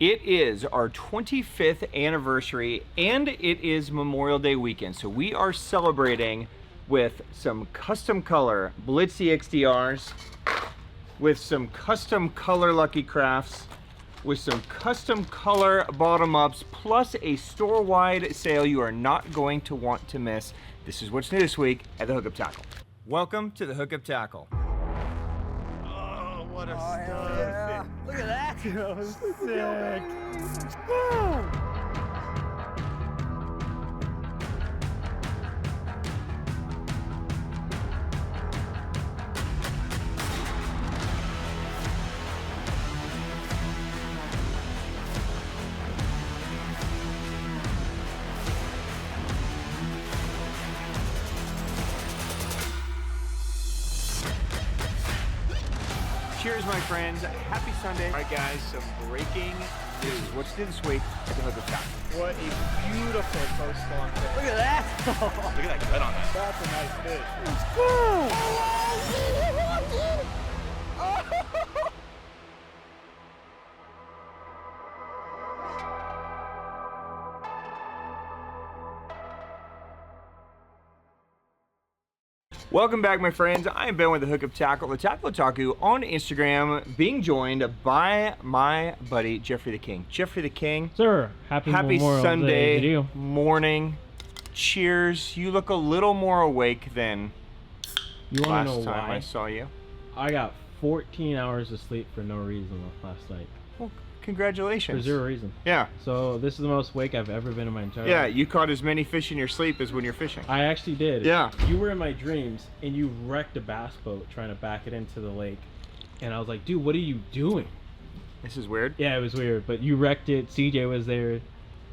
It is our 25th anniversary and it is Memorial Day weekend. So we are celebrating with some custom color Blitz EX DRs, with some custom color Lucky Crafts, with some custom color BottomUps, plus a store-wide sale you are not going to want to miss. This is what's new this week at the Hookup Tackle. Welcome to the Hookup Tackle. Oh, what a stud. Yeah. Look at that. That was sick. Cheers, my friends. Happy Sunday. All right, guys, some breaking news. What's new this week at the Hookup Tackle? What a beautiful post-spawn fish. Look at that. Look at that cut on that. That's a nice fish. Welcome back, my friends. I am Ben with the Hookup Tackle, the Tackle Otaku on Instagram, being joined by my buddy, Jeffrey the King. Jeffrey the King. Sir, happy Memorial Sunday Day to you. morning. Cheers. You look a little more awake than You want to know last time why? I saw you. I got 14 hours of sleep for no reason last night. Well, congratulations. For zero reason. Yeah. So this is the most awake I've ever been in my entire Yeah, life. you caught as many fish in your sleep as when you're fishing. I actually did. Yeah. You were in my dreams and you wrecked a bass boat trying to back it into the lake. And I was like, dude, what are you doing? This is weird. Yeah, it was weird. But you wrecked it. CJ was there.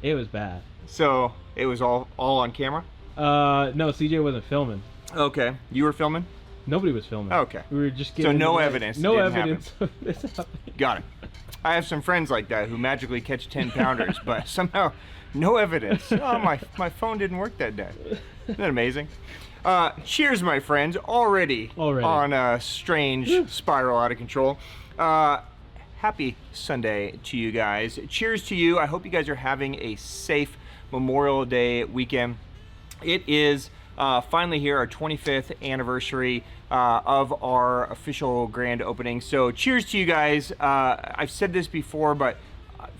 It was bad. So it was all on camera? No, CJ wasn't filming. Okay. You were filming? Nobody was filming. Okay. We were just So getting no the lake. evidence No didn't evidence of this happening. Got it. I have some friends like that who magically catch 10-pounders, but somehow no evidence. Oh, my phone didn't work that day. Isn't that amazing? Cheers, my friends. Already on a strange spiral out of control. Happy Sunday to you guys. Cheers to you. I hope you guys are having a safe Memorial Day weekend. It is finally here, our 25th anniversary of our official grand opening. So cheers to you guys. I've said this before, but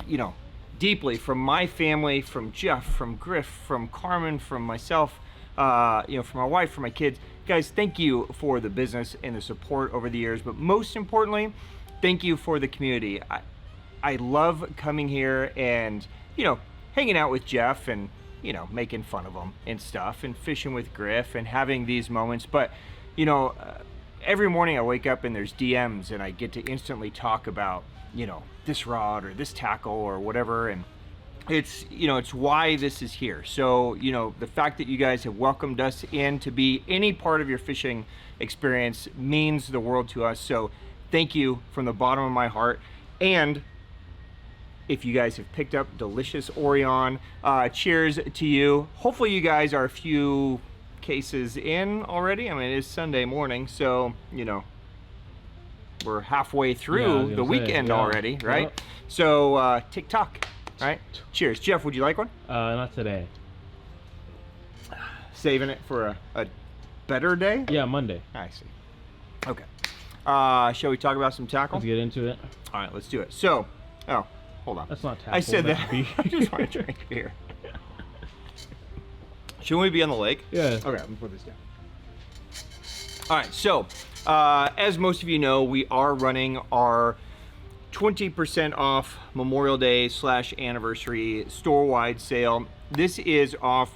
you know, deeply from my family, from Jeff, from Griff, from Carmen, from myself, you know, from my wife, from my kids. Guys, thank you for the business and the support over the years, but most importantly, thank you for the community. I love coming here and, you know, hanging out with Jeff and, you know, making fun of them and stuff, and fishing with Griff and having these moments. But, you know, every morning I wake up and there's DMs and I get to instantly talk about, you know, this rod or this tackle or whatever. And it's, you know, it's why this is here. So, you know, the fact that you guys have welcomed us in to be any part of your fishing experience means the world to us. So thank you from the bottom of my heart. And if you guys have picked up delicious Orion, cheers to you. Hopefully you guys are a few cases in already. I mean, it is Sunday morning, so, you know, we're halfway through the weekend already, right? Yep. So, TikTok, right? Cheers. Jeff, would you like one? Not today. Saving it for a better day? Yeah, Monday. I see. Okay. Shall we talk about some tackle? Let's get into it. All right, let's do it. So, oh, hold on. That's not tackle. I said that's that. beer. I just want to drink beer. Shouldn't we be on the lake? Yeah. Okay, let me put this down. All right, so as most of you know, we are running our 20% off Memorial Day / anniversary store-wide sale. This is off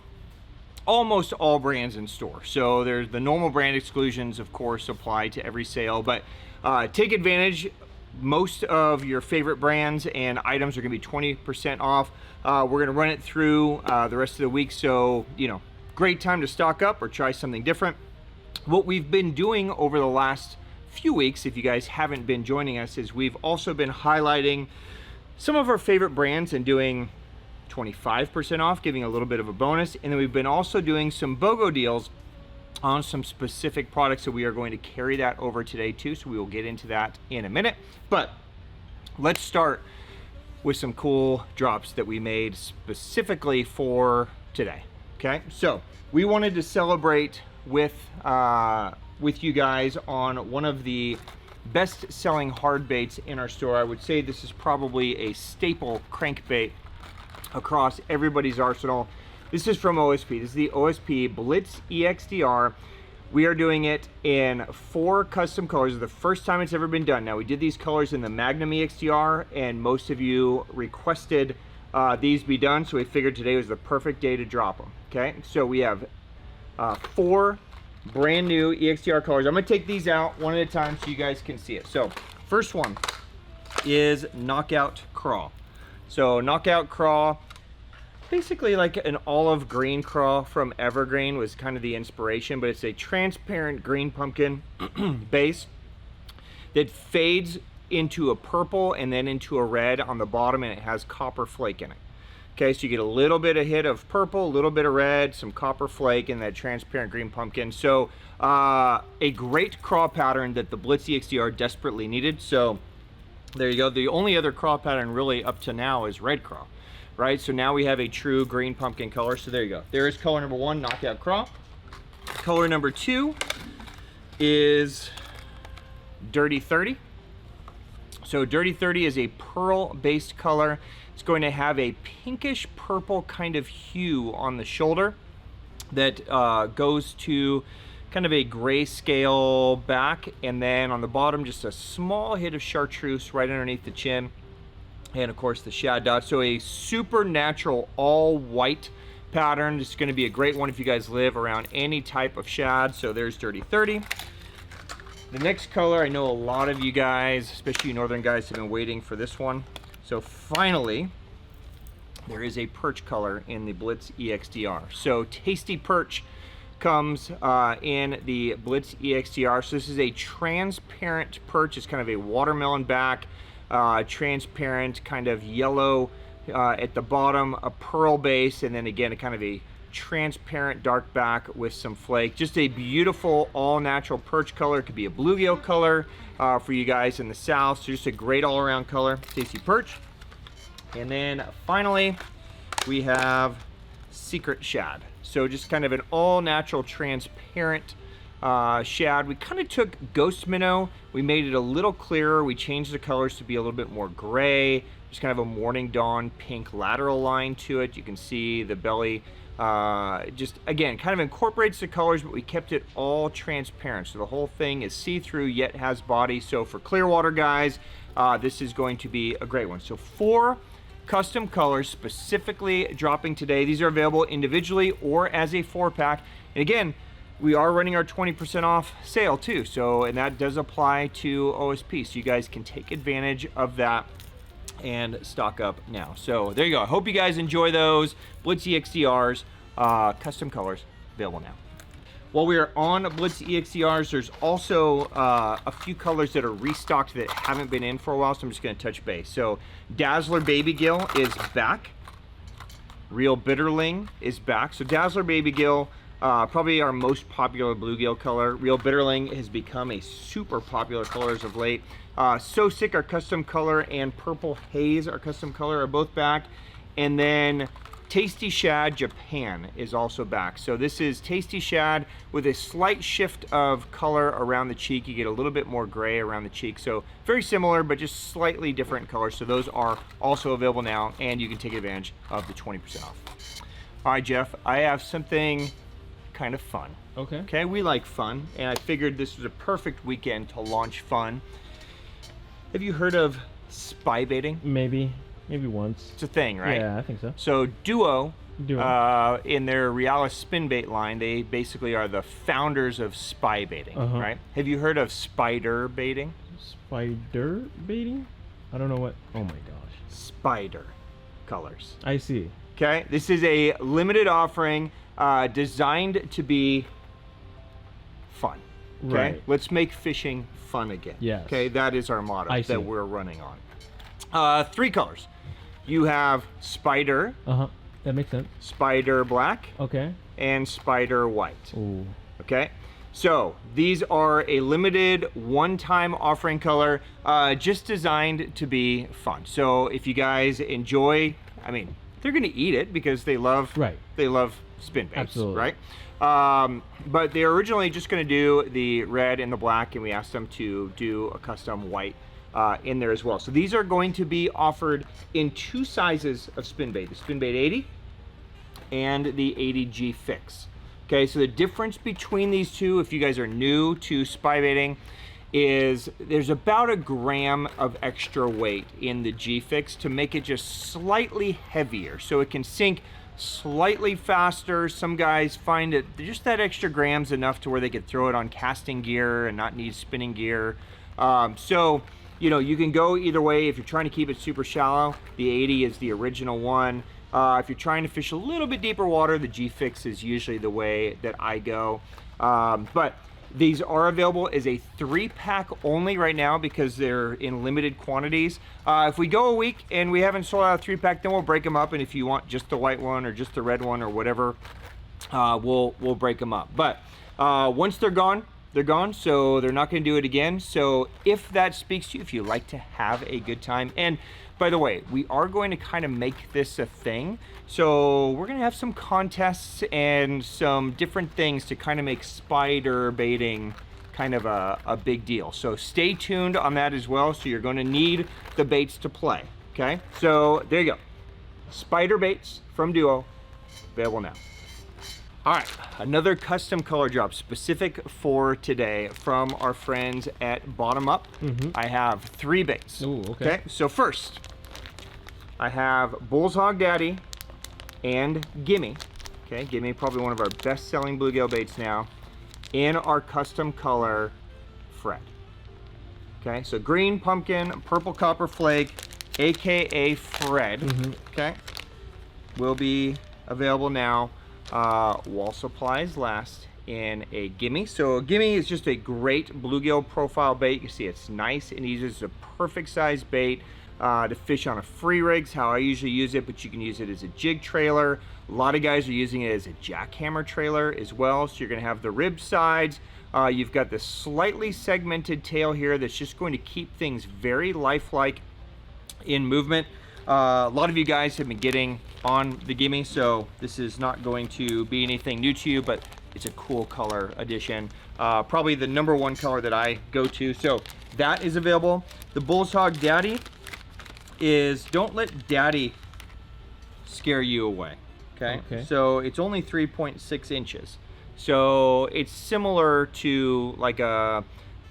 almost all brands in store. So there's the normal brand exclusions, of course, apply to every sale, but take advantage. Most of your favorite brands and items are going to be 20% off. We're going to run it through the rest of the week, so, you know, great time to stock up or try something different. What we've been doing over the last few weeks, if you guys haven't been joining us, is we've also been highlighting some of our favorite brands and doing 25% off, giving a little bit of a bonus. And then we've been also doing some BOGO deals on some specific products, so we are going to carry that over today too, so we will get into that in a minute. But let's start with some cool drops that we made specifically for today. Okay, so we wanted to celebrate with you guys on one of the best-selling hard baits in our store. I would say this is probably a staple crankbait across everybody's arsenal. This is from OSP. This is the OSP Blitz EX DR. We are doing it in 4 custom colors. The first time it's ever been done. Now, we did these colors in the Magnum EX DR, and most of you requested these be done, so we figured today was the perfect day to drop them. Okay, so we have 4 brand new EXDR colors. I'm gonna take these out one at a time so you guys can see it. So first one is Knockout Craw. So Knockout Craw, basically like an olive green craw from Evergreen was kind of the inspiration, but it's a transparent green pumpkin base that fades into a purple and then into a red on the bottom, and it has copper flake in it. Okay, so you get a little bit of hit of purple, a little bit of red, some copper flake, and that transparent green pumpkin. So a great craw pattern that the Blitz EXDR desperately needed. So there you go. The only other craw pattern really up to now is red craw, right? So now we have a true green pumpkin color. So there you go. There is color number 1, Knockout Craw. Color number 2 is Dirty 30. So Dirty 30 is a pearl-based color. It's going to have a pinkish purple kind of hue on the shoulder that goes to kind of a grayscale back, and then on the bottom just a small hit of chartreuse right underneath the chin, and of course the shad dot. So a super natural all white pattern. It's going to be a great one if you guys live around any type of shad. So there's Dirty 30. The next color, I know a lot of you guys, especially you northern guys, have been waiting for this one. So finally, there is a perch color in the Blitz EXDR. So Tasty Perch comes in the Blitz EXDR. So this is a transparent perch. It's kind of a watermelon back, transparent kind of yellow at the bottom, a pearl base, and then again a kind of a transparent dark back with some flake. Just a beautiful all natural perch color. It could be a bluegill color for you guys in the south. So just a great all around color. Tasty Perch. And then finally we have Secret Shad. So just kind of an all natural transparent shad. We kind of took Ghost Minnow, we made it a little clearer, we changed the colors to be a little bit more gray, just kind of a morning dawn pink lateral line to it. You can see the belly just again kind of incorporates the colors, but we kept it all transparent, so the whole thing is see-through yet has body. So for Clearwater guys, this is going to be a great one. So 4 custom colors specifically dropping today. These are available individually or as a 4-pack, and again we are running our 20% off sale too, so and that does apply to OSP, so you guys can take advantage of that and stock up now. So there you go. I hope you guys enjoy those Blitz EXDRs, custom colors available now. While we are on Blitz EXDRs, there's also a few colors that are restocked that haven't been in for a while, so I'm just going to touch base. So Dazzler Baby Gill is back. Real Bitterling is back. So Dazzler Baby Gill, probably our most popular bluegill color. Real Bitterling has become a super popular color as of late. So Sick, our custom color, and Purple Haze, our custom color, are both back. And then Tasty Shad Japan is also back. So this is Tasty Shad with a slight shift of color around the cheek. You get a little bit more gray around the cheek. So very similar, but just slightly different colors. So those are also available now, and you can take advantage of the 20% off. All right, Jeff, I have something kind of fun. Okay. Okay, we like fun, and I figured this was a perfect weekend to launch fun. Have you heard of spy baiting? Maybe once. It's a thing, right? Yeah, I think so. So Duo. In their Realis spin bait line, they basically are the founders of spy baiting, right? Have you heard of spider baiting? Spider baiting? I don't know what. Oh my gosh. Spider colors. I see. Okay, this is a limited offering designed to be fun. Okay, Right. Let's make fishing fun again. Yes. Okay, that is our motto I see. that we're running on. 3 colors. You have Spider. That makes sense. Spider Black. Okay. And Spider White. Ooh. Okay, So these are a limited one-time offering color, just designed to be fun. So if you guys enjoy, I mean, they're gonna eat it because they love spin baits, Absolutely. right? But they're originally just gonna do the red and the black, and we asked them to do a custom white in there as well. So these are going to be offered in 2 sizes of spin bait, the spin bait 80 and the 80G fix. Okay, so the difference between these two, if you guys are new to spy baiting, is there's about a gram of extra weight in the G-Fix to make it just slightly heavier, so it can sink slightly faster. Some guys find that just that extra gram's enough to where they could throw it on casting gear and not need spinning gear. So, you know, you can go either way. If you're trying to keep it super shallow, the 80 is the original one. If you're trying to fish a little bit deeper water, the G-Fix is usually the way that I go. But these are available as a 3-pack only right now because they're in limited quantities. If we go a week and we haven't sold out a 3-pack, then we'll break them up. And if you want just the white one or just the red one or whatever, we'll break them up. But once they're gone, so they're not going to do it again. So if that speaks to you, if you like to have a good time, and by the way, we are going to kind of make this a thing. So we're going to have some contests and some different things to kind of make spider baiting kind of a big deal. So stay tuned on that as well. So you're going to need the baits to play. Okay, so there you go. Spider baits from Duo, available now. All right, another custom color drop specific for today from our friends at BottomUp. I have 3 baits. Ooh, okay. So first, I have Bulls Hog Daddy and Gimmy. Okay, Gimmy, probably one of our best-selling bluegill baits now, in our custom color Fred. Okay, so green pumpkin, purple copper flake, AKA Fred. Okay, will be available now. While supplies last in a Gimme. So a Gimme is just a great bluegill profile bait. You see it's nice and easy. It's a perfect size bait to fish on a free rigs, how I usually use it, but you can use it as a jig trailer. A lot of guys are using it as a jackhammer trailer as well. So you're going to have the rib sides. You've got this slightly segmented tail here that's just going to keep things very lifelike in movement. A lot of you guys have been getting on the Gimme, so this is not going to be anything new to you, but it's a cool color addition. Probably the #1 color that I go to. So that is available. The Bulls Hog Daddy is, don't let Daddy scare you away. Okay? So it's only 3.6 inches. So it's similar to like a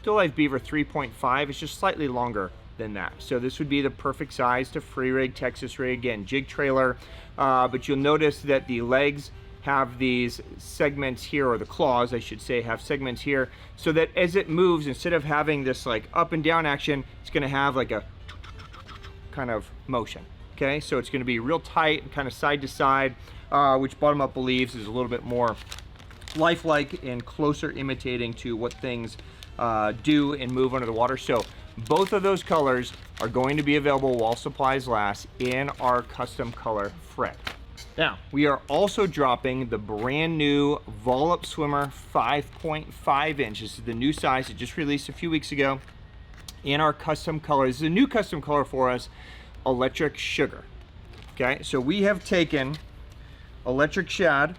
Still Life Beaver 3.5. It's just slightly longer than that. So this would be the perfect size to free rig, Texas rig, again, jig trailer. But you'll notice that the legs have these segments here, or the claws, I should say, have segments here, so that as it moves, instead of having this like up and down action, it's gonna have like a kind of motion. Okay, so it's gonna be real tight and kind of side to side, which BottomUp believes is a little bit more lifelike and closer imitating to what things do and move under the water. So both of those colors are going to be available while supplies last in our custom color Fred. Now, we are also dropping the brand new Volup Swimmer 5.5 inch. This is the new size. It just released a few weeks ago in our custom color. This is a new custom color for us, Electric Sugar. Okay, so we have taken Electric Shad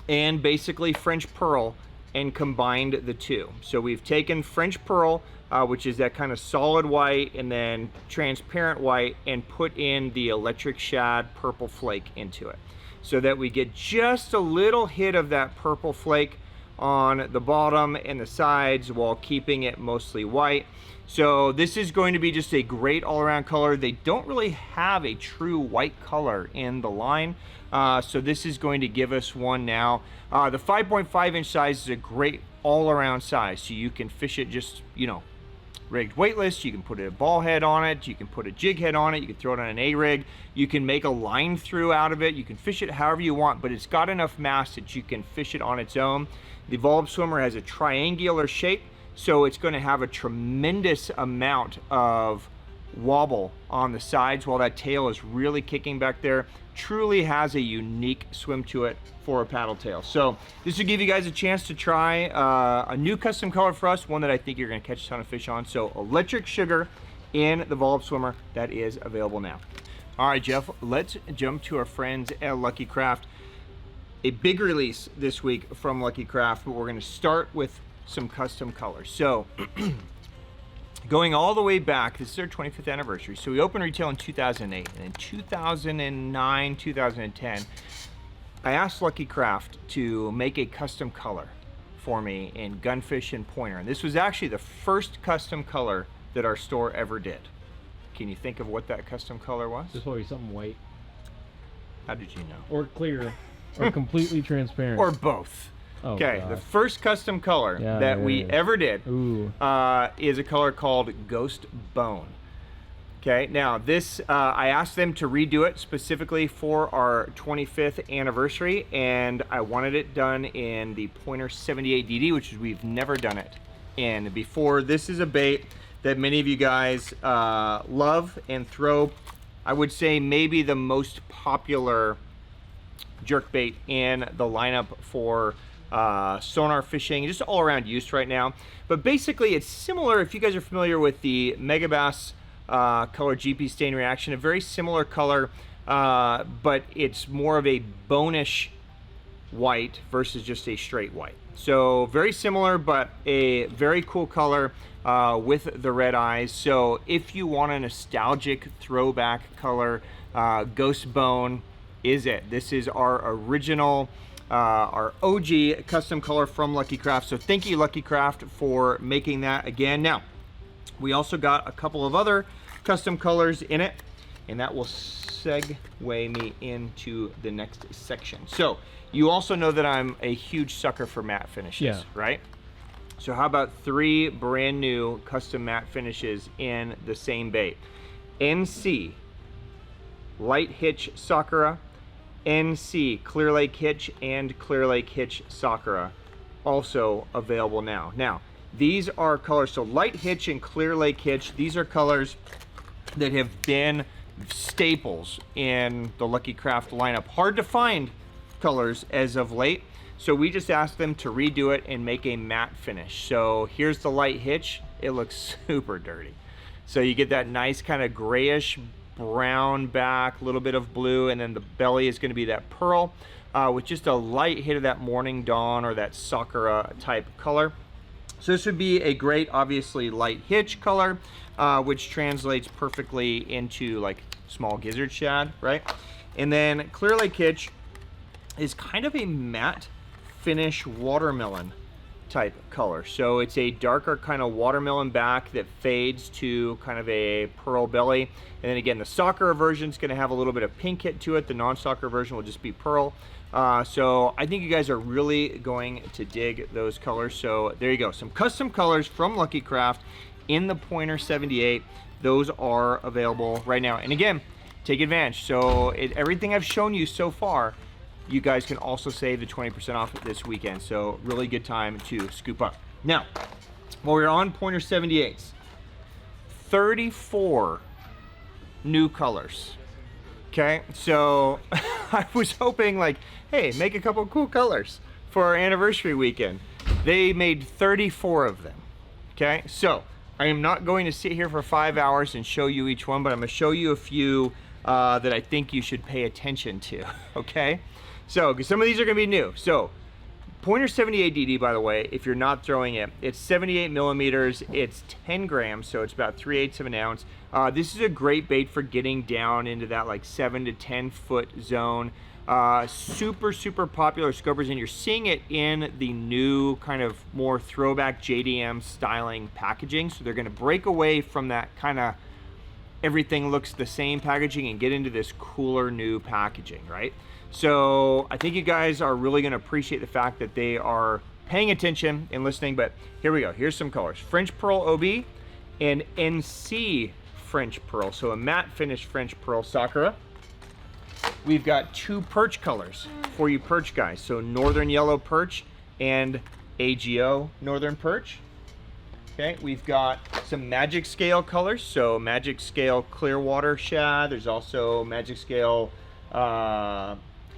and basically French Pearl and combined the two. So we've taken French Pearl, which is that kind of solid white and then transparent white, and put in the Electric Shad purple flake into it, so that we get just a little hit of that purple flake on the bottom and the sides while keeping it mostly white. So this is going to be just a great all-around color. They don't really have a true white color in the line, so this is going to give us one now. The 5.5 inch size is a great all-around size, so you can fish it just, you know, rigged weightless. You can put a ball head on it, you can put a jig head on it, you can throw it on an A-rig, you can make a line through out of it, you can fish it however you want, but it's got enough mass that you can fish it on its own. The Volup Swimmer has a triangular shape, so it's going to have a tremendous amount of wobble on the sides while that tail is really kicking back there. Truly has a unique swim to it for a paddle tail. So this will give you guys a chance to try a new custom color for us, one that I think you're gonna catch a ton of fish on. So Electric Sugar in the Volup Swimmer, that is available now. All right, Jeff, let's jump to our friends at Lucky Craft. A big release this week from Lucky Craft, but we're gonna start with some custom colors. So going all the way back, this is our 25th anniversary. So we opened retail in 2008, and in 2009, 2010, I asked Lucky Craft to make a custom color for me in Gunfish and Pointer. And this was actually the first custom color that our store ever did. Can you think of what that custom color was? This will be something white. How did you know? Or clear. Or completely transparent. Or both. Oh, okay, God. the first custom color that we ever did is a color called Ghost Bone. Okay, now this, I asked them to redo it specifically for our 25th anniversary, and I wanted it done in the Pointer 78DD, which is we've never done it in before. This is a bait that many of you guys love and throw. I would say maybe the most popular jerk bait in the lineup for sonar fishing, just all around use right now. But basically it's similar, if you guys are familiar with the Megabass color GP stain reaction, a very similar color, but it's more of a bonish white versus just a straight white. So very similar, but a very cool color with the red eyes. So if you want a nostalgic throwback color, Ghost Bone is it. This is our original, our OG custom color from Lucky Craft. So thank you, Lucky Craft, for making that again. Now, we also got a couple of other custom colors in it, and that will segue me into the next section. So you also know that I'm a huge sucker for matte finishes, right? So how about 3 brand new custom matte finishes in the same bait? NC Light Hitch Sakura, NC Clear Lake Hitch, and Clear Lake Hitch Sakura, also available now. Now, these are colors, so Light Hitch and Clear Lake Hitch, these are colors that have been staples in the Lucky Craft lineup. Hard to find colors as of late, so we just asked them to redo it and make a matte finish. So here's the Light Hitch. It looks super dirty. So you get that nice kind of grayish brown back, a little bit of blue, and then the belly is going to be that pearl with just a light hit of that Morning Dawn or that Sakura type color. So this would be a great, obviously, light hitch color, which translates perfectly into like small gizzard shad, right? And then Clear Lake Hitch is kind of a matte finish watermelon type color. So it's a darker kind of watermelon back that fades to kind of a pearl belly. And then again, the Sakura version is going to have a little bit of pink hit to it. The non-Sakura version will just be pearl. So I think you guys are really going to dig those colors. So there you go, some custom colors from Lucky Craft in the Pointer 78. Those are available right now. And again, take advantage. So everything I've shown you so far, you guys can also save the 20% off this weekend. So really good time to scoop up. Now, while we're on Pointer 78s, 34 new colors. Okay, so I was hoping like, hey, make a couple cool colors for our anniversary weekend. They made 34 of them. Okay, so I am not going to sit here for 5 hours and show you each one, but I'm gonna show you a few that I think you should pay attention to, okay? So some of these are gonna be new. So Pointer 78DD, by the way, if you're not throwing it, it's 78 millimeters, it's 10 grams, so it's about 3/8 of an ounce. This is a great bait for getting down into that like 7 to 10 foot zone. Super, super popular scopers, and you're seeing it in the new kind of more throwback JDM styling packaging. So they're gonna break away from that kind of everything looks the same packaging and get into this cooler new packaging, right? So I think you guys are really gonna appreciate the fact that they are paying attention and listening, but here we go. Here's some colors. French Pearl OB and NC French Pearl. So a matte finish French Pearl Sakura. We've got 2 perch colors for you perch guys. So Northern Yellow Perch and AGO Northern Perch. Okay, we've got some magic scale colors. So magic scale Clearwater shad. There's also magic scale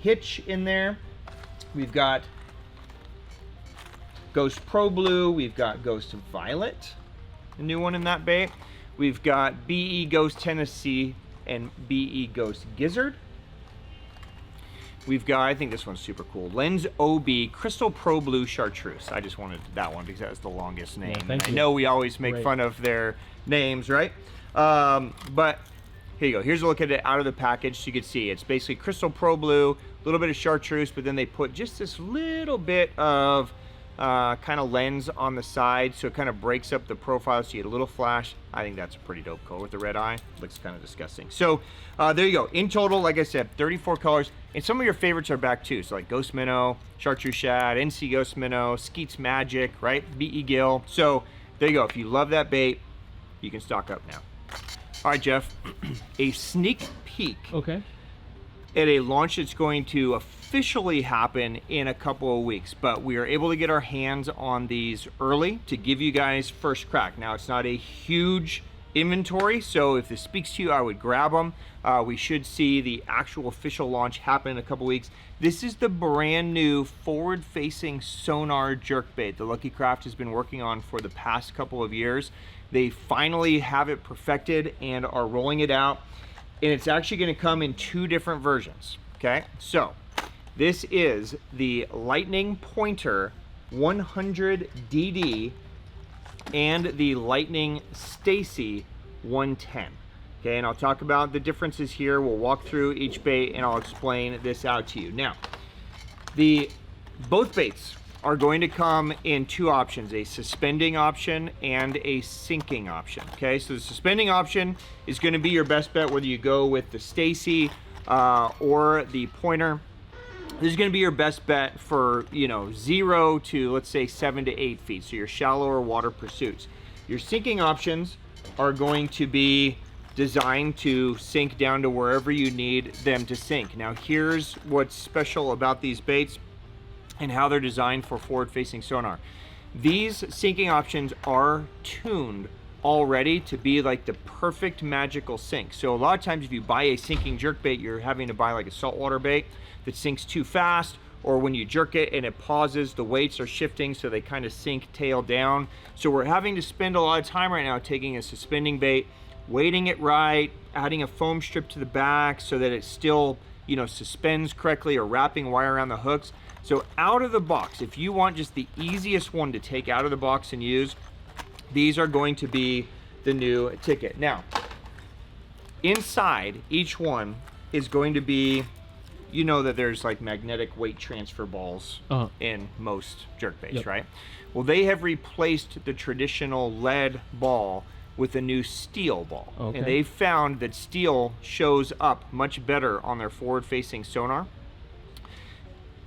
Hitch in there. We've got Ghost Pro Blue. We've got Ghost Violet, a new one in that bait. We've got BE Ghost Tennessee and BE Ghost Gizzard. We've got, I think this one's super cool, Lens OB Crystal Pro Blue Chartreuse. I just wanted that one because that was the longest name. Yeah, I know we always make fun of their names, right? But here you go. Here's a look at it out of the package so you can see. It's basically Crystal Pro Blue, a little bit of Chartreuse, but then they put just this little bit of kind of lens on the side, so it kind of breaks up the profile so you get a little flash. I think that's a pretty dope color with the red eye. Looks kind of disgusting. So there you go. In total, like I said, 34 colors, and some of your favorites are back too. So like Ghost Minnow, Chartreuse Shad, NC Ghost Minnow, Skeet's Magic, right? BE Gill. So there you go. If you love that bait, you can stock up now. All right, Jeff, a sneak peek. Okay. At a launch that's going to officially happen in a couple of weeks, but we are able to get our hands on these early to give you guys first crack. Now, it's not a huge inventory, so if this speaks to you, I would grab them. We should see the actual official launch happen in a couple weeks. This is the brand new forward-facing sonar jerkbait the Lucky Craft has been working on for the past couple of years. They finally have it perfected and are rolling it out. And it's actually going to come in two different versions. Okay, so this is the Lightning Pointer 100 DD and the Lightning Staysee 110. Okay, and I'll talk about the differences here. We'll walk through each bait and I'll explain this out to you. Now, both baits are going to come in two options, a suspending option and a sinking option. Okay, so the suspending option is going to be your best bet whether you go with the Staysee or the Pointer. This is going to be your best bet for, you know, 0 to let's say 7 to 8 feet, so your shallower water pursuits. Your sinking options are going to be designed to sink down to wherever you need them to sink. Now here's what's special about these baits and how they're designed for forward-facing sonar. These sinking options are tuned already to be like the perfect magical sink. So a lot of times if you buy a sinking jerkbait, you're having to buy like a saltwater bait that sinks too fast, or when you jerk it and it pauses, the weights are shifting so they kind of sink tail down. So we're having to spend a lot of time right now taking a suspending bait, weighting it right, adding a foam strip to the back so that it still, you know, suspends correctly, or wrapping wire around the hooks. So out of the box, if you want just the easiest one to take out of the box and use, these are going to be the new ticket. Now, inside each one is going to be, you know that there's like magnetic weight transfer balls in most jerkbaits, right? Well, they have replaced the traditional lead ball with a new steel ball. And they found that steel shows up much better on their forward-facing sonar.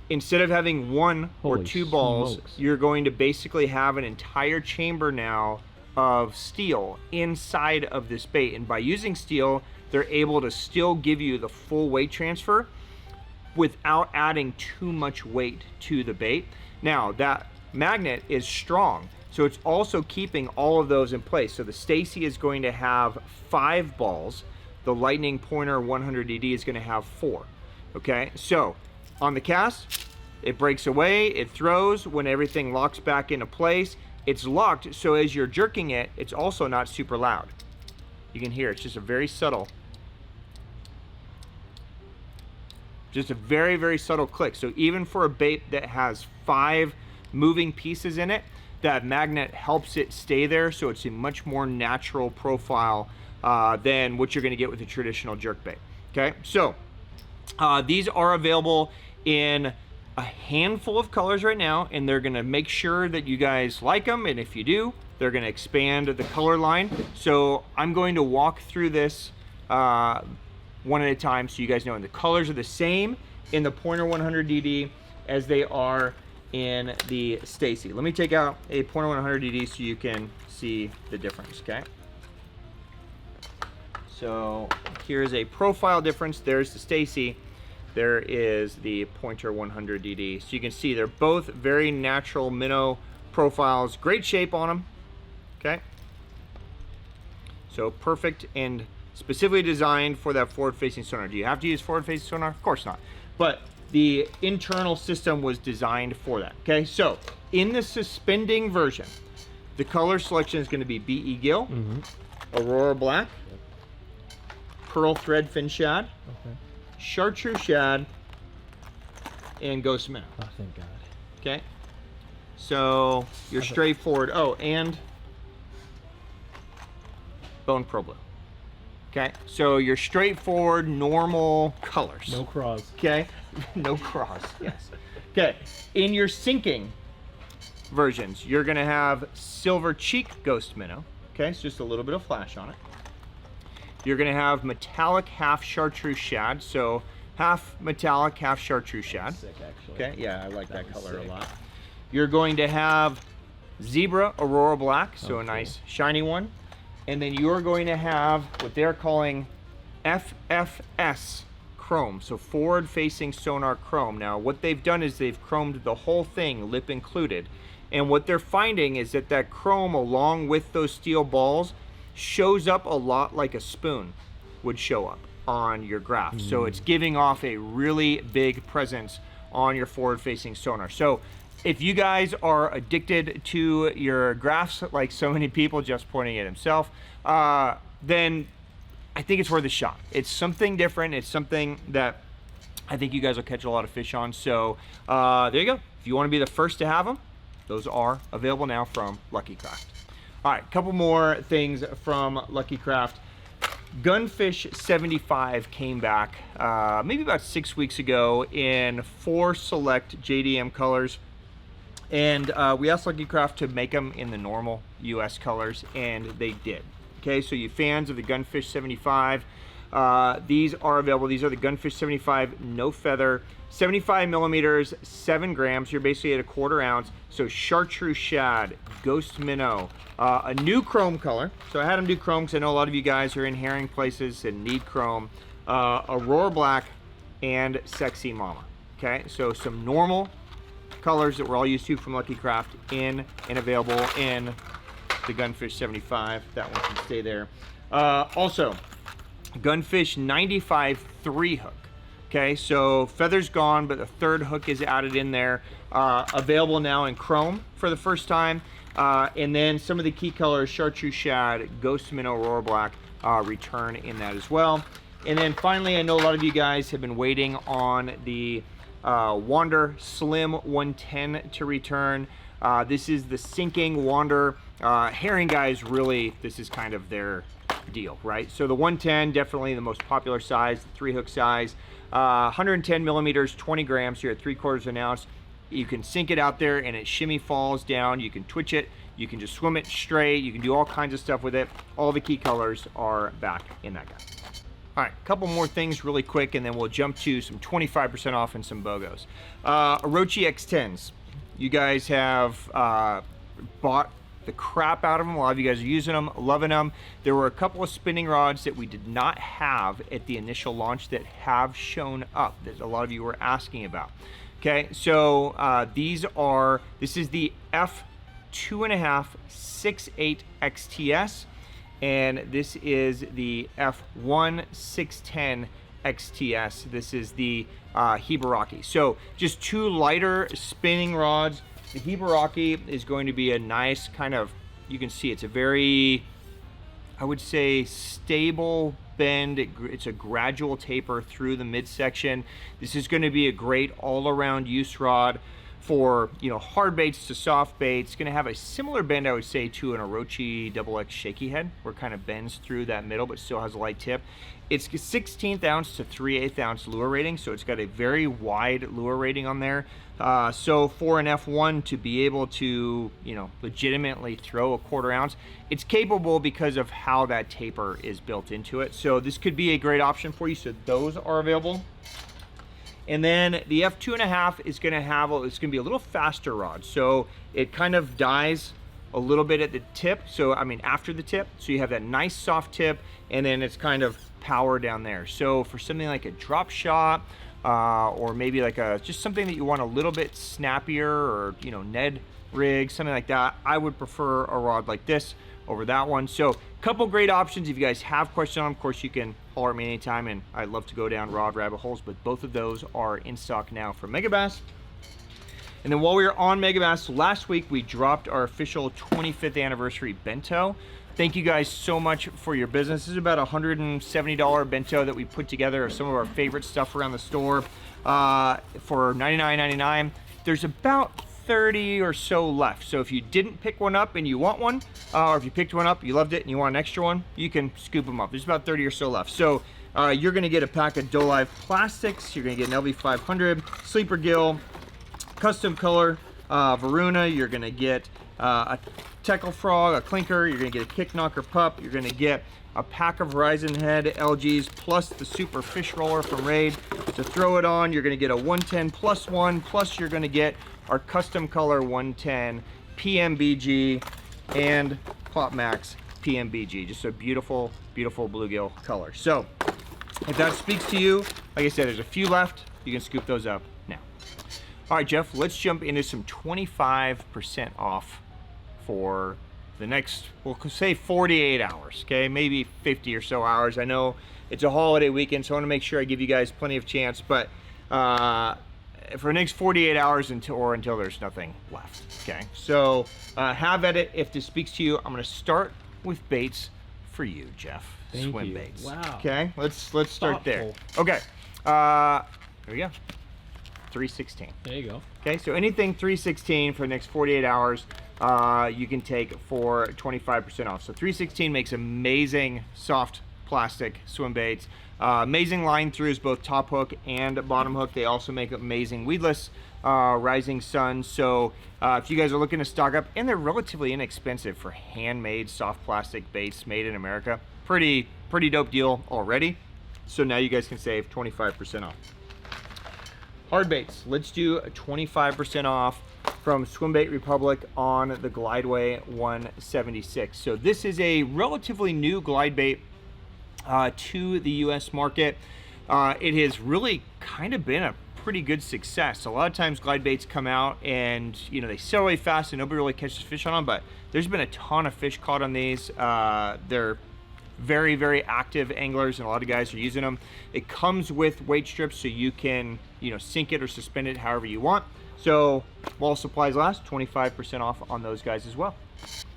Instead of having one or two balls, you're going to basically have an entire chamber now of steel inside of this bait. And by using steel, they're able to still give you the full weight transfer without adding too much weight to the bait. Now, that magnet is strong, so it's also keeping all of those in place. So the Staysee is going to have 5 balls. The Lightning Pointer 100 DD is going to have 4. Okay, so on the cast, it breaks away, it throws. When everything locks back into place, it's locked, so as you're jerking it, it's also not super loud. You can hear it's just a very subtle, just a very, very subtle click. So even for a bait that has 5 moving pieces in it, that magnet helps it stay there, so it's a much more natural profile than what you're gonna get with a traditional jerkbait. Okay, so these are available in a handful of colors right now, and they're gonna make sure that you guys like them, and if you do, they're gonna expand the color line. So I'm going to walk through this one at a time so you guys know. And the colors are the same in the Pointer 100 DD as they are in the Staysee. Let me take out a Pointer 100 DD so you can see the difference, okay? So here's a profile difference. There's the Staysee. There is the Pointer 100 DD. So you can see they're both very natural minnow profiles. Great shape on them, okay? So perfect and specifically designed for that forward-facing sonar. Do you have to use forward-facing sonar? Of course not. But the internal system was designed for that. Okay, so in the suspending version, the color selection is going to be BE Gill, Aurora Black, Pearl Thread Fin Shad, Chartreuse Shad, and Ghost Minnow. Oh, thank God. Okay, so you're straightforward. Oh, and Bone Pearl Blue. Okay, so your straightforward, normal colors. No cross. Okay, no cross, yes. Okay, in your sinking versions, you're gonna have Silver Cheek Ghost Minnow. Okay, so just a little bit of flash on it. You're gonna have metallic half chartreuse shad, so half metallic, half chartreuse shad. Sick, actually. Okay, yeah, I like that color sick. a lot. You're going to have Zebra Aurora Black, so a nice shiny one. And then you're going to have what they're calling FFS chrome, so forward-facing sonar chrome. Now, what they've done is they've chromed the whole thing, lip included. And what they're finding is that that chrome, along with those steel balls, shows up a lot like a spoon would show up on your graph. So it's giving off a really big presence on your forward-facing sonar. So if you guys are addicted to your graphs, like so many people, just pointing at himself, then I think it's worth a shot. It's something different. It's something that I think you guys will catch a lot of fish on. So there you go. If you want to be the first to have them, those are available now from Lucky Craft. All right, a couple more things from Lucky Craft. Gunfish 75 came back maybe about 6 weeks ago in 4 select JDM colors. And we asked Lucky Craft to make them in the normal US colors, and they did. Okay, so you fans of the Gunfish 75, these are available. These are the Gunfish 75 no feather, 75 millimeters, 7 grams. You're basically at a 1/4 ounce. So chartreuse shad, ghost minnow, a new chrome color. So I had them do chrome because I know a lot of you guys are in herring places and need chrome. Aurora black and sexy mama. Okay, so some normal colors that we're all used to from Lucky Craft in and available in the Gunfish 75. That one can stay there. Also, Gunfish 95 3 hook. Okay, so feather's gone, but the 3rd hook is added in there. Available now in chrome for the first time. And then some of the key colors, chartreuse shad, ghost minnow, aurora black, return in that as well. And then finally, I know a lot of you guys have been waiting on the Wander Slim 110 to return. This is the sinking Wander. Herring guys, really, this is kind of their deal, right? So the 110, definitely the most popular size, the 3 hook size. 110 millimeters, 20 grams, you're at 3/4 an ounce. You can sink it out there and it shimmy falls down. You can twitch it. You can just swim it straight. You can do all kinds of stuff with it. All the key colors are back in that guy. All right, a couple more things really quick, and then we'll jump to some 25% off and some BOGOs. Orochi X10s. You guys have bought the crap out of them. A lot of you guys are using them, loving them. There were a couple of spinning rods that we did not have at the initial launch that have shown up that a lot of you were asking about. Okay, so this is the F2.5 6.8 XTS. And this is the F1 610 XTS. This is the Hibaraki. So just 2 lighter spinning rods. The Hibaraki is going to be a nice kind of, you can see it's a very, I would say, stable bend. It's a gradual taper through the midsection. This is going to be a great all-around use rod for, you know, hard baits to soft baits. It's going to have a similar bend, I would say, to an Orochi XX shaky head, where it kind of bends through that middle but still has a light tip. It's 1/16 ounce to 3/8 ounce lure rating, so it's got a very wide lure rating on there. So for an F1 to be able to, you know, legitimately throw a 1/4 ounce, it's capable because of how that taper is built into it. So this could be a great option for you. So those are available. And then the F2.5 is going to have, it's going to be a little faster rod. So it kind of dies a little bit at the tip. So, I mean, after the tip. So you have that nice soft tip, and then it's kind of power down there. So for something like a drop shot, or maybe like just something that you want a little bit snappier, or, you know, Ned rig, something like that, I would prefer a rod like this over that one. So a couple great options. If you guys have questions on them, of course you can holler at me anytime, and I'd love to go down rod rabbit holes, but both of those are in stock now for Megabass. And then while we were on Megabass, last week we dropped our official 25th anniversary bento. Thank you guys so much for your business. This is about a $170 bento that we put together of some of our favorite stuff around the store for $99.99. There's about 30 or so left. So if you didn't pick one up and you want one, or if you picked one up, you loved it and you want an extra one, you can scoop them up. There's about 30 or so left. So you're gonna get a pack of Dolive plastics. You're gonna get an LV500, Sleeper Gill, custom color, Varuna. You're gonna get a Teckle Frog, a Clinker. You're gonna get a Kick Knocker Pup. You're gonna get a pack of Horizon Head LGs plus the Super Fish Roller from Raid. To throw it on, you're gonna get a 110 plus one, plus you're gonna get our custom color 110 PMBG and Pop Max PMBG. Just a beautiful, beautiful bluegill color. So if that speaks to you, like I said, there's a few left. You can scoop those up now. All right, Jeff, let's jump into some 25% off for the next, we'll say 48 hours, okay? Maybe 50 or so hours. I know it's a holiday weekend, so I want to make sure I give you guys plenty of chance, but for the next 48 hours until there's nothing left, okay? So have at it. If this speaks to you, I'm going to start with baits for you, Jeff. Thank Swim you. baits. Wow. Okay, let's start there. Okay, here we go. 316. There you go. Okay, so anything 316 for the next 48 hours, you can take for 25% off. So 316 makes amazing soft plastic swim baits. Amazing line throughs, both top hook and bottom hook. They also make amazing weedless rising sun. So if you guys are looking to stock up, and they're relatively inexpensive for handmade soft plastic baits made in America, pretty dope deal already. So now you guys can save 25% off. Hard baits, let's do 25% off from Swimbait Republic on the Glideway 176. So this is a relatively new glide bait to the US market. It has really kind of been a pretty good success. A lot of times glide baits come out and they sell really fast and nobody really catches fish on them, but there's been a ton of fish caught on these. They're very, very active anglers, and a lot of guys are using them. It comes with weight strips, so you can sink it or suspend it however you want. So while supplies last, 25% off on those guys as well.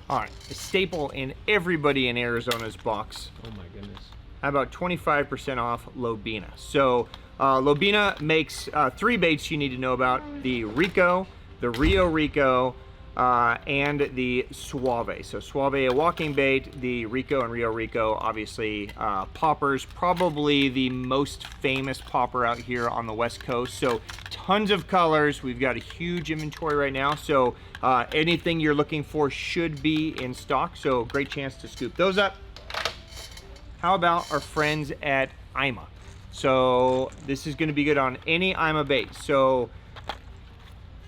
All right, a staple in everybody in Arizona's box. Oh my goodness. How about 25% off Lobina? So Lobina makes 3 baits you need to know about: the Rico, the Rio Rico, and the Suave. So Suave, a walking bait, the Rico and Rio Rico, obviously poppers, probably the most famous popper out here on the West Coast. So tons of colors. We've got a huge inventory right now. So anything you're looking for should be in stock. So great chance to scoop those up. How about our friends at Ima? So this is going to be good on any Ima bait. So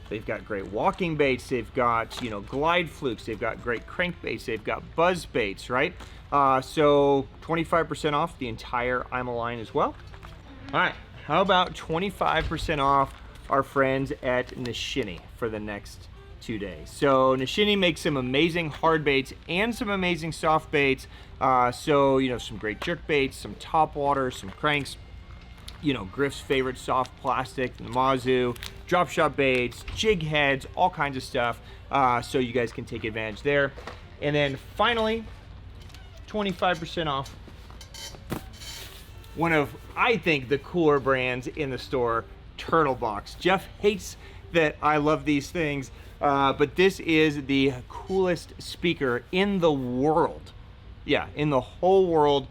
they've got great walking baits, they've got, glide flukes, they've got great crankbaits, they've got buzz baits, right? So 25% off the entire Ima line as well. All right, how about 25% off our friends at Nishine for the next 2 days? So Nishine makes some amazing hard baits and some amazing soft baits. So, some great jerk baits, some top water, some cranks, Griff's favorite soft plastic, the Mazu, drop shot baits, jig heads, all kinds of stuff. So you guys can take advantage there. And then finally, 25% off one of, I think, the cooler brands in the store, Turtle Box. Jeff hates that I love these things, but this is the coolest speaker in the world. Yeah, in the whole world.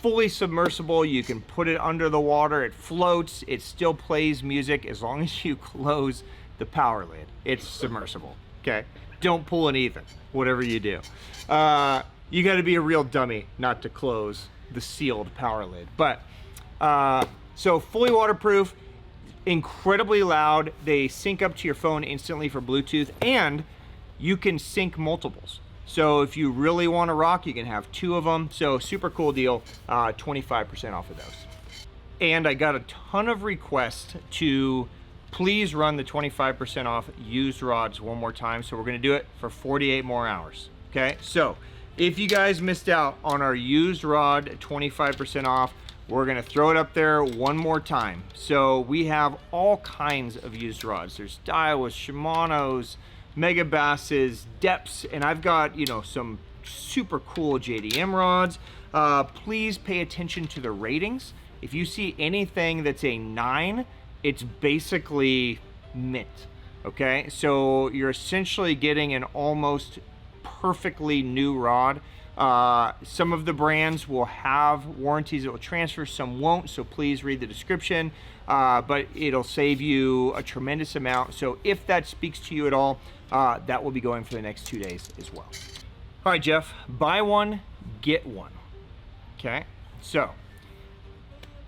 Fully submersible. You can put it under the water. It floats. It still plays music as long as you close the power lid. It's submersible. Okay, don't pull anything, whatever you do. You got to be a real dummy not to close the sealed power lid. But so fully waterproof, incredibly loud. They sync up to your phone instantly for Bluetooth, and you can sync multiples. So if you really want to rock, you can have 2 of them. So super cool deal, 25% off of those. And I got a ton of requests to please run the 25% off used rods one more time. So we're going to do it for 48 more hours. Okay, so if you guys missed out on our used rod 25% off, we're gonna throw it up there one more time. So we have all kinds of used rods. There's Daiwas, Shimano's, Mega Basses, Depths, and I've got, you know, some super cool JDM rods. Please pay attention to the ratings. If you see anything that's a 9, it's basically mint. Okay, so you're essentially getting an almost perfectly new rod. Some of the brands will have warranties that will transfer, some won't, so please read the description, but it'll save you a tremendous amount. So if that speaks to you at all, that will be going for the next 2 days as well. All right, Jeff, buy one, get one. Okay, so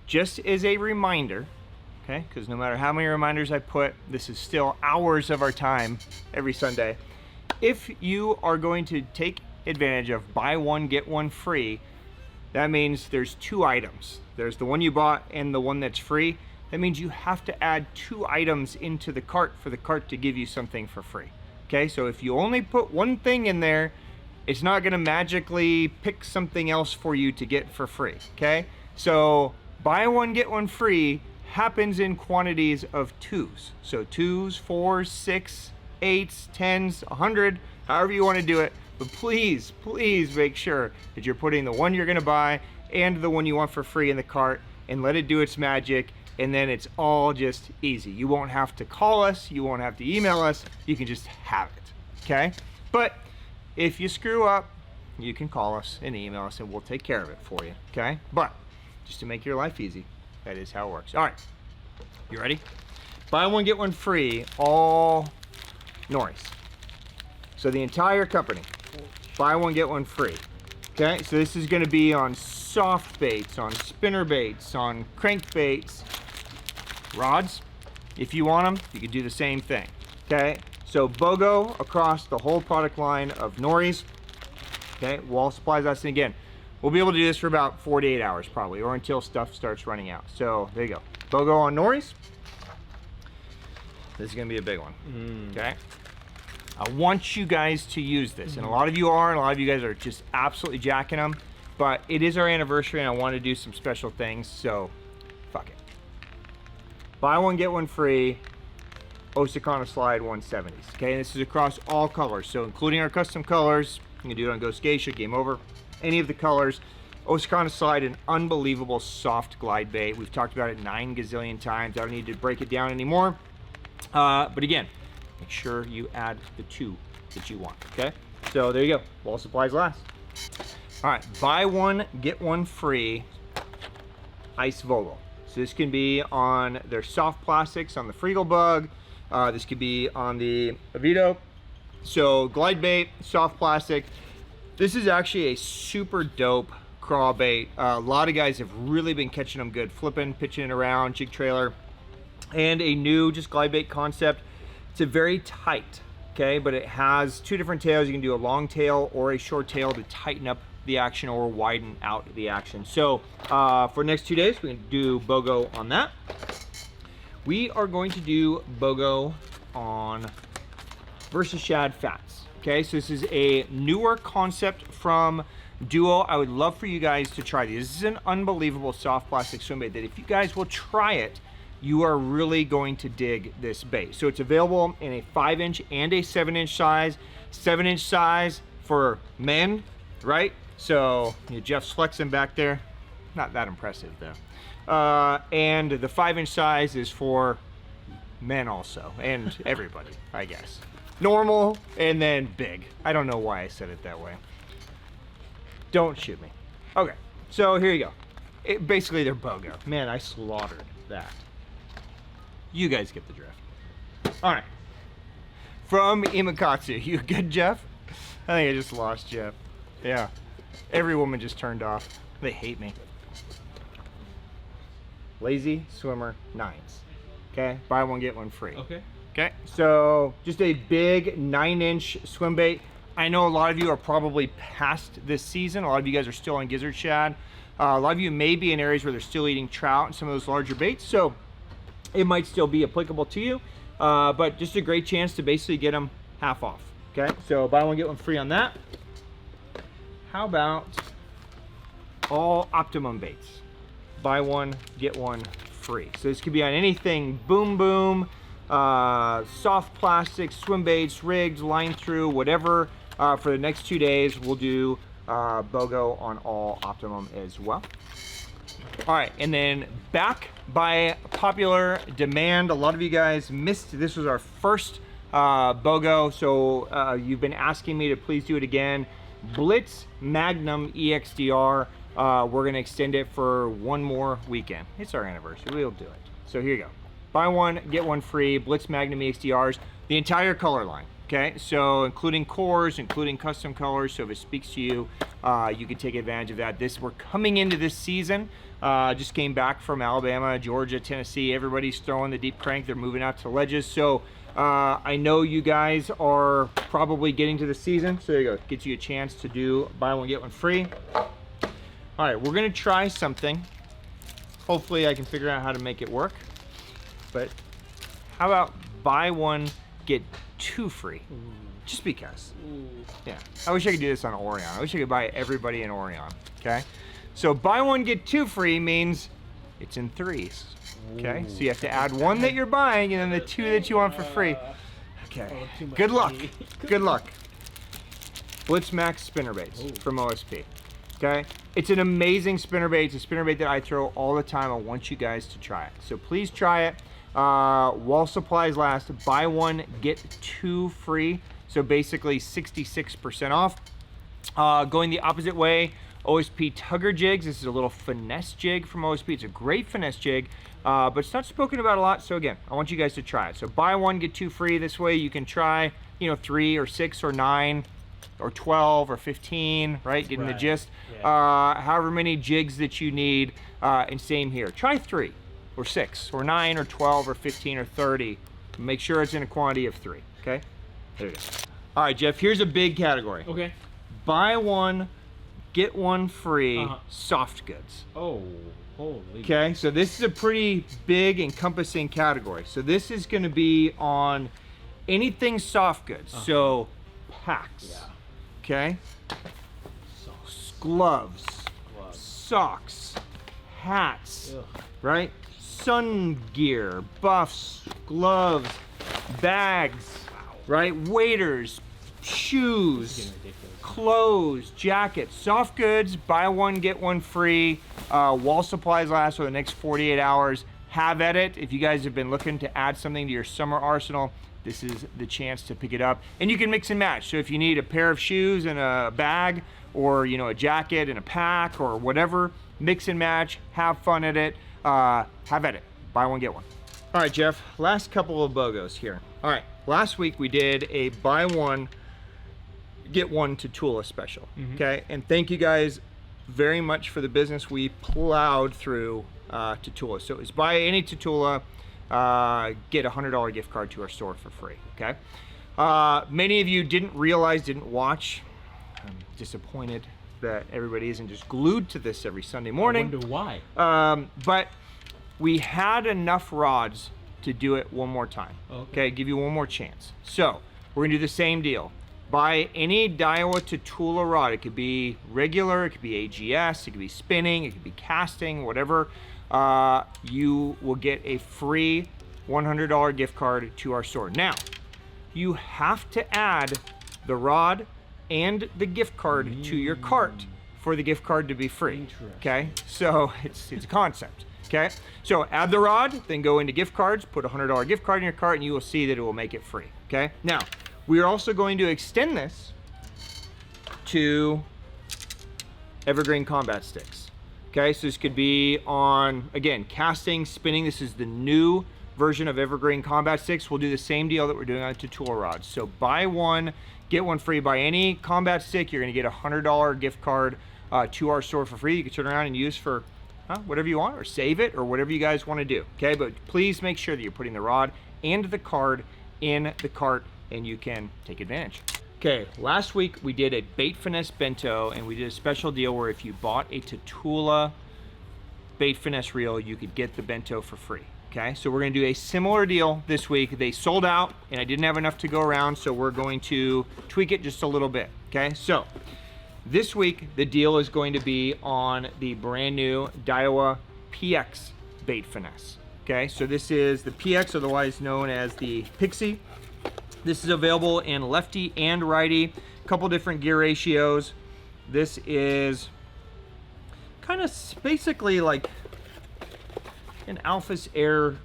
just as a reminder, okay, because no matter how many reminders I put, this is still hours of our time every Sunday. If you are going to take advantage of buy one, get one free, that means there's 2 items. There's the one you bought and the one that's free. That means you have to add 2 items into the cart for the cart to give you something for free. Okay, so if you only put one thing in there, it's not gonna magically pick something else for you to get for free, okay? So buy one, get one free happens in quantities of 2s. So 2s, 4s, 6, 8s, 10s, 100, however you wanna do it. But please, please make sure that you're putting the one you're gonna buy and the one you want for free in the cart, and let it do its magic, and then it's all just easy. You won't have to call us, you won't have to email us, you can just have it, okay? But if you screw up, you can call us and email us and we'll take care of it for you, okay? But just to make your life easy, that is how it works. All right, you ready? Buy one, get one free, all Nories. So the entire company, buy one, get one free. Okay, so this is gonna be on soft baits, on spinner baits, on crank baits, rods. If you want them, you can do the same thing, okay? So BOGO across the whole product line of Nories, okay? Wall supplies us, and again, we'll be able to do this for about 48 hours probably, or until stuff starts running out. So there you go, BOGO on Nories. This is gonna be a big one, okay? I want you guys to use this, and a lot of you are, and a lot of you guys are just absolutely jacking them, but it is our anniversary and I want to do some special things, so fuck it. Buy one, get one free, Osakana Slide 170s, okay? And this is across all colors, so including our custom colors. You can do it on Ghost Geisha, Game Over, any of the colors. Osakana Slide, an unbelievable soft glide bait. We've talked about it 9 gazillion times. I don't need to break it down anymore, but again, make sure you add the 2 that you want, okay? So there you go, wall supplies last. All right, buy one, get one free, Eisvogel. So this can be on their soft plastics on the Freegal Bug. This could be on the Avito. So glide bait, soft plastic. This is actually a super dope crawl bait. A lot of guys have really been catching them good, flipping, pitching it around, jig trailer, and a new just glide bait concept. It's a very tight, okay, but it has 2 different tails. You can do a long tail or a short tail to tighten up the action or widen out the action. So for the next 2 days, we can do BOGO on that. We are going to do BOGO on Versa Shad Fats, okay? So this is a newer concept from Duo. I would love for you guys to try these. This is an unbelievable soft plastic swim bait that if you guys will try it, you are really going to dig this bait. So it's available in a 5-inch and a 7-inch size. 7-inch size for men, right? So Jeff's flexing back there. Not that impressive though. And the 5-inch size is for men also, and everybody, I guess. Normal and then big. I don't know why I said it that way. Don't shoot me. Okay, so here you go. Basically they're BOGO. Man, I slaughtered that. You guys get the drift. All right. From Imakatsu. You good, Jeff? I think I just lost Jeff. Yeah. Every woman just turned off. They hate me. Lazy Swimmer 9s. Okay? Buy one, get one free. Okay. Okay? So, just a big 9-inch swim bait. I know a lot of you are probably past this season. A lot of you guys are still on gizzard shad. A lot of you may be in areas where they're still eating trout and some of those larger baits. So, it might still be applicable to you, but just a great chance to basically get them half off. Okay, so buy one, get one free on that. how about all Optimum Baits? Buy one, get one free. So this could be on anything, boom boom, soft plastic, swim baits, rigs, line through, whatever. For the next 2 days, we'll do BOGO on all Optimum as well. All right, and then back by popular demand, a lot of you guys missed, this was our first BOGO, so you've been asking me to please do it again. Blitz Magnum EX DR, we're gonna extend it for one more weekend. It's our anniversary, we'll do it. So here you go. Buy one, get one free, Blitz Magnum EX DRs, the entire color line. Okay, so including cores, including custom colors, so if it speaks to you, you can take advantage of that. We're coming into this season, just came back from Alabama, Georgia, Tennessee, everybody's throwing the deep crank, they're moving out to ledges, so I know you guys are probably getting to the season, so there you go, gets you a chance to do buy one, get one free. All right, we're gonna try something. Hopefully I can figure out how to make it work, but how about buy one, get two free? Just because. Yeah, I wish I could do this on Orion. I wish I could buy everybody in Orion. Okay, so buy one get two free means it's in threes. Okay, so you have to add one that you're buying and then the two that you want for free. Okay, good luck. Good luck. Blitz Max spinnerbaits from OSP. Okay, it's an amazing spinnerbait. It's a spinnerbait that I throw all the time. I want you guys to try it, so please try it. While supplies last, buy one, get two free. So basically 66% off. Going the opposite way, OSP Tugger jigs. This is a little finesse jig from OSP. It's a great finesse jig, but it's not spoken about a lot. So again, I want you guys to try it. So buy one, get two free. This way you can try, 3 or 6 or 9 or 12 or 15, right? Getting the gist. Yeah. However many jigs that you need, and same here. Try 3. Or 6, or 9, or 12, or 15, or 30. Make sure it's in a quantity of 3, okay? There you go. All right, Jeff, here's a big category. Okay. Buy one, get one free, soft goods. Oh, holy. Okay, so this is a pretty big encompassing category. So this is gonna be on anything soft goods. So packs, okay? Gloves, socks, hats, right? Sun gear, buffs, gloves, bags, right? Waders, shoes, clothes, jackets, soft goods, buy one, get one free. While supplies last for the next 48 hours. Have at it. If you guys have been looking to add something to your summer arsenal, this is the chance to pick it up. And you can mix and match. So if you need a pair of shoes and a bag, or a jacket and a pack, or whatever, mix and match, have fun at it. Have at it. Buy one, get one. All right, Jeff, last couple of BOGOs here. All right, last week we did a buy one, get one Tatula special, okay? And thank you guys very much for the business we plowed through Tatula. So it's buy any Tatula, get a $100 gift card to our store for free, okay? Many of you didn't watch. I'm disappointed that everybody isn't just glued to this every Sunday morning. I wonder why. But we had enough rods to do it one more time. Okay, give you one more chance. So we're gonna do the same deal. Buy any Daiwa Tatula rod. It could be regular, it could be AGS, it could be spinning, it could be casting, whatever. You will get a free $100 gift card to our store. Now, you have to add the rod and the gift card to your cart for the gift card to be free. Okay, so it's a concept. Okay, so add the rod, then go into gift cards, put a $100 gift card in your cart, and you will see that it will make it free. Okay, now we are also going to extend this to evergreen combat sticks. Okay, so this could be on, again, casting, spinning. This is the new version of evergreen combat sticks. We'll do the same deal that we're doing on Tatula rods. So buy one, get one free. Buy any combat stick, you're gonna get a $100 gift card to our store for free. You can turn around and use for whatever you want, or save it, or whatever you guys want to do. Okay, but please make sure that you're putting the rod and the card in the cart, and you can take advantage. Okay, last week we did a bait finesse bento, and we did a special deal where if you bought a Tatula bait finesse reel, you could get the bento for free. Okay, so we're gonna do a similar deal this week. They sold out, and I didn't have enough to go around, so we're going to tweak it just a little bit. Okay, so This week, the deal is going to be on the brand new Daiwa PX bait finesse. Okay, so this is the PX, otherwise known as the Pixie. This is available in lefty and righty, a couple different gear ratios. This is kind of basically like an Alphas Air,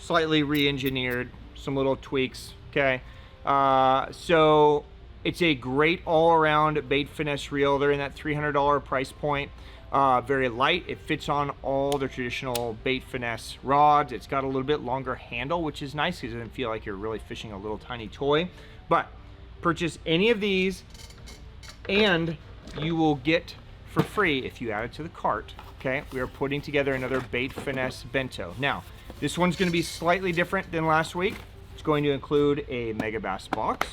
slightly re-engineered, some little tweaks, okay? So it's a great all-around bait finesse reel. They're in that $300 price point. Very light. It fits on all the traditional bait finesse rods. It's got a little bit longer handle, which is nice because it doesn't feel like you're really fishing a little tiny toy. But purchase any of these and you will get for free if you add it to the cart. Okay, we are putting together another bait finesse bento. Now, this one's going to be slightly different than last week. It's going to include a Mega Bass box,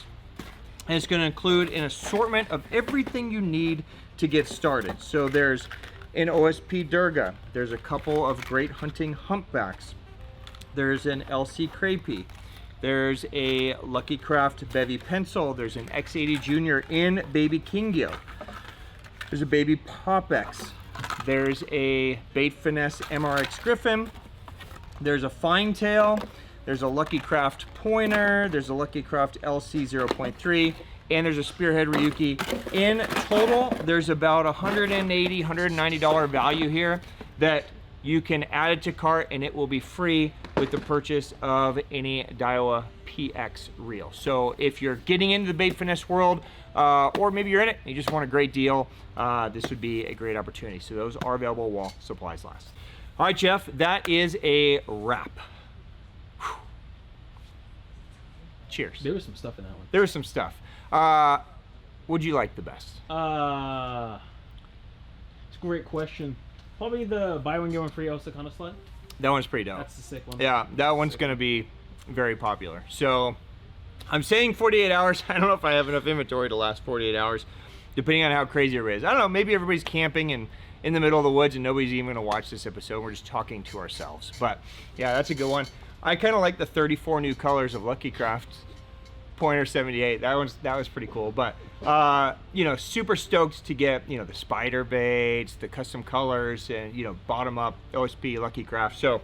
and it's going to include an assortment of everything you need to get started. So there's an OSP Durga, there's a couple of great hunting humpbacks, there's an LC Craypie, there's a Lucky Craft Bevy pencil, there's an X80 Junior in Baby Kingyo, there's a Baby Pop-X, there's a Bait Finesse MRX Griffin, there's a Fine Tail, there's a Lucky Craft Pointer, there's a Lucky Craft LC 0.3, and there's a Spearhead Ryuki. In total, there's about $180, $190 value here that you can add it to cart, and it will be free with the purchase of any Daiwa PX reel. So if you're getting into the bait finesse world, or maybe you're in it and you just want a great deal, this would be a great opportunity. So those are available while supplies last. All right, Jeff, that is a wrap. Whew. Cheers. There was some stuff in that one. There was some stuff. Would you like the best? It's a great question. Probably the buy one get one free Osakana sled. That one's pretty dope. That's the sick one. Yeah, that one's going to be very popular. So I'm saying 48 hours. I don't know if I have enough inventory to last 48 hours, depending on how crazy it is. I don't know. Maybe everybody's camping and in the middle of the woods and nobody's even going to watch this episode. We're just talking to ourselves. But yeah, that's a good one. I kind of like the 34 new colors of Lucky Craft Pointer 78. That was pretty cool. But you know, super stoked to get, you know, the spider baits, the custom colors, and, you know, BottomUp OSP Lucky Craft. So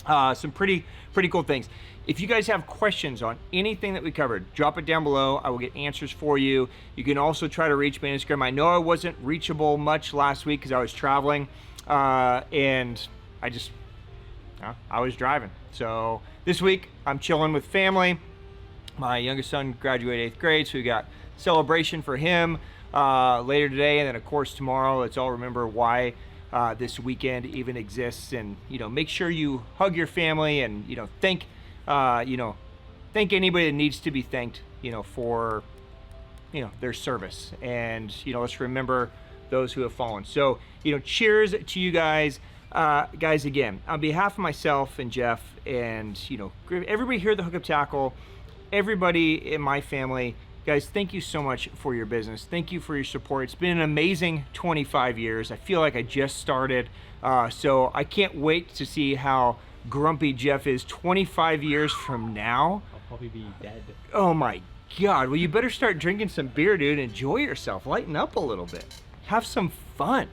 some pretty cool things. If you guys have questions on anything that we covered, drop it down below. I will get answers for you. You can also try to reach me on Instagram. I know I wasn't reachable much last week because I was traveling, and I was driving. So this week I'm chilling with family. My youngest son graduated 8th grade, so we got celebration for him later today, and then of course tomorrow. Let's all remember why this weekend even exists, and, you know, make sure you hug your family and, you know, thank anybody that needs to be thanked, you know, for, you know, their service, and, you know, let's remember those who have fallen. So, you know, cheers to you guys. Guys, again, on behalf of myself and Jeff and, you know, everybody here at the Hookup Tackle, everybody in my family, guys, thank you so much for your business. Thank you for your support. It's been an amazing 25 years. I feel like I just started. So I can't wait to see how grumpy Jeff is 25 years from now. I'll probably be dead. Oh my God. Well, you better start drinking some beer, dude. Enjoy yourself. Lighten up a little bit. Have some fun.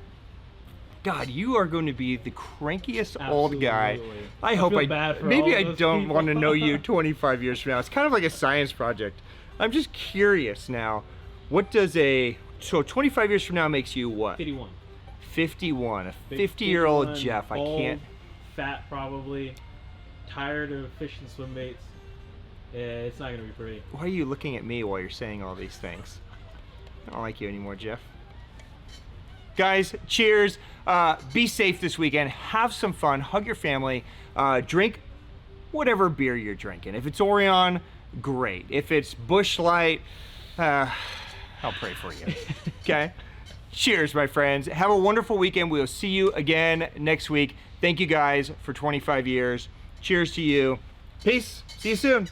God, you are going to be the crankiest old guy. I hope feel bad for maybe all I those don't people. want to know you 25 years from now. It's kind of like a science project. I'm just curious now. What does so 25 years from now makes you what? 51. 51. A 50-year-old 51, Jeff. I bald, can't. Fat, probably. Tired of fishing swim baits. It's not gonna be pretty. Why are you looking at me while you're saying all these things? I don't like you anymore, Jeff. Guys, cheers. Be safe this weekend. Have some fun. Hug your family. Drink whatever beer you're drinking. If it's Orion, great. If it's Busch Light, I'll pray for you. Okay? Cheers, my friends. Have a wonderful weekend. We'll see you again next week. Thank you guys for 25 years. Cheers to you. Peace. See you soon.